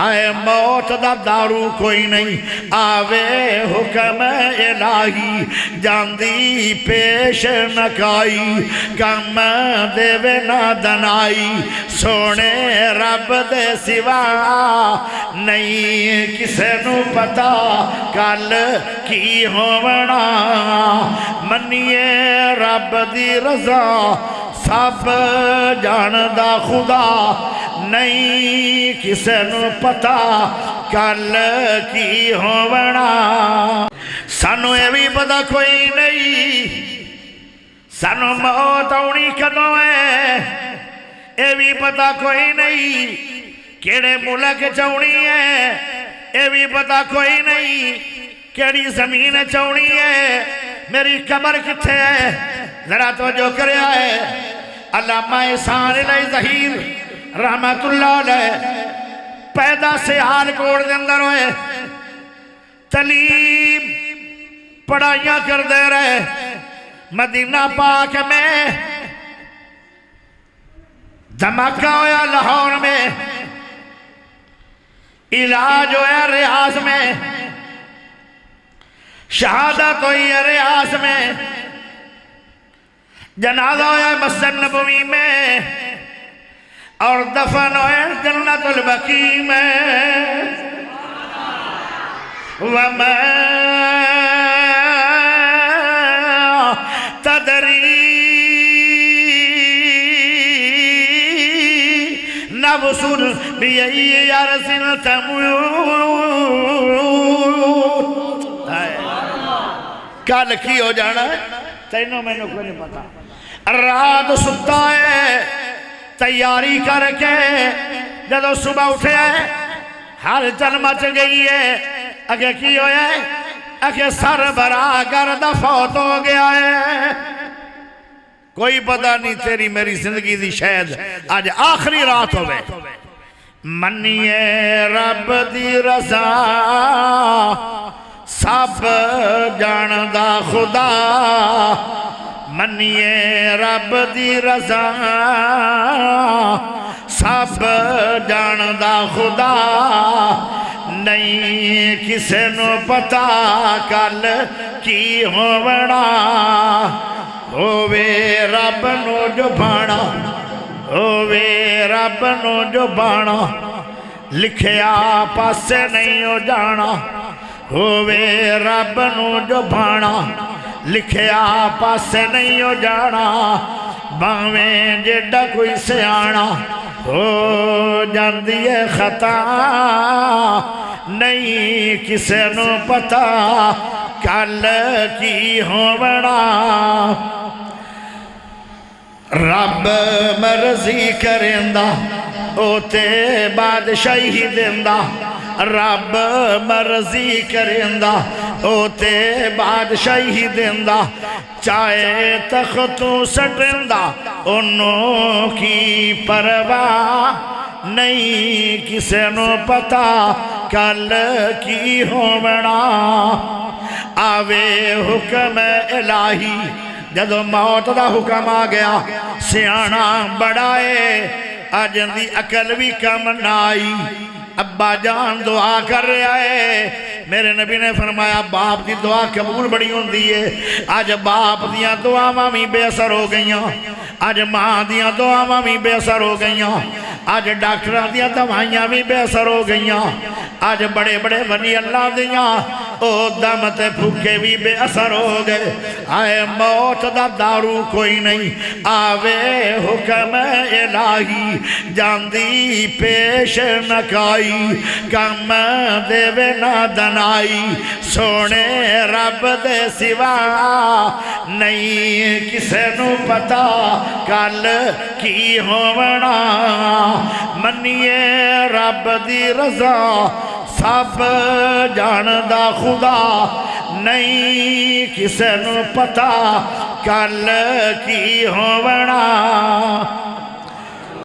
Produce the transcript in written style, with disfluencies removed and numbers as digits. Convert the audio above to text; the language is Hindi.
आए मौत दा दारू कोई नहीं, आवे हुक्म इलाही जांदी पेश नकाई, कम देवे ना दनाई, सोने रब दे सिवा नहीं किसे नू पता कल की होवना। मनिए रब दी रजा सब जानदा खुदा, नहीं किसे नू पता कल की होवना। सानू ये भी पता कोई नहीं सानू मौत आउणी कदों है, ये भी पता कोई नहीं केड़े मुल्क चौनी है, ये भी पता कोई नहीं केड़ी जमीन चौनी है, मेरी कब्र किथे है। जरा तो जो कर अल्लामा एहसान इलाही ज़हीर रहमतुल्लाह अलैह पैदा से हाल कोट के अंदर हुए, तलीम पढ़ाइयां करते रहे। मदीना पाक में धमाका होया, लाहौर में इलाज होया, रियाज में शहादत हुई है, रियाज में जनाजा होया मस्जिद नबवी में, और दफन होया जन्नतुल बकी में। वमा तदरी नफ्सुन बिअय्यि अर्ज़िन तमूत, कल की हो जाना तैनों मैनू कोई नहीं पता। रात सुता है तैयारी करके, जदों सुबह उठे हर चल मच गई है। अगे की होया है, अगे सर भरा गर्द फौत हो गया है। कोई पता नहीं तेरी मेरी जिंदगी दी शायद आज आखिरी रात होवे। मनिए रब दी रज़ा सब जानदा खुदा, मनिए रब दी रज़ा सब जानदा खुदा, नहीं किसे नू पता कल की होवना। होवे रब नू जो बाणा, होवे रब नू जो बाणा, लिखिया पासे नहीं हो जाना। होवे रब नू जो बाणा, लिखिया पासे नहीं हो जाना। भावें जेड़ा कोई सियाणा हो जाती है खता, नहीं किसे नू पता कल की होवना। रब मर्जी करेंदा ओते बादशाही देंदा, रब मर्जी करेंदा ओते बादशाही देंदा। चाहे तख्तों सटेंदा ओनों की परवाह, नहीं किसे नू पता कल की होवना। आवे हुक्म इलाही जदों मौत का हुक्म आ गया, सियाणा बड़ाए अजंदी अकल भी कम ना आई। अब्बा जान दुआ कर रहा है, मेरे नबी ने फरमाया बाप की दुआ कबूल बड़ी होंदी है। अज बाप दियां दुआवां भी बेअसर हो गई, अज मां दियां दुआवां भी बेअसर हो गई, अज डॉक्टरां दियां दवाइयां भी बेअसर हो गई, अज बड़े बड़े वली अल्लाह दियां ओ दम ते फूके भी बेअसर हो गए। आए मौत दा दारू कोई नहीं, आवे हुक्म इलाही जांदी पेश नकाई, कम देवे ना दनाई, सोने रब दे सिवा नहीं किसे नू पता कल की होवना। मनिए रब दी रज़ा सब जानदा खुदा, नहीं किसे नू पता कल की होवना।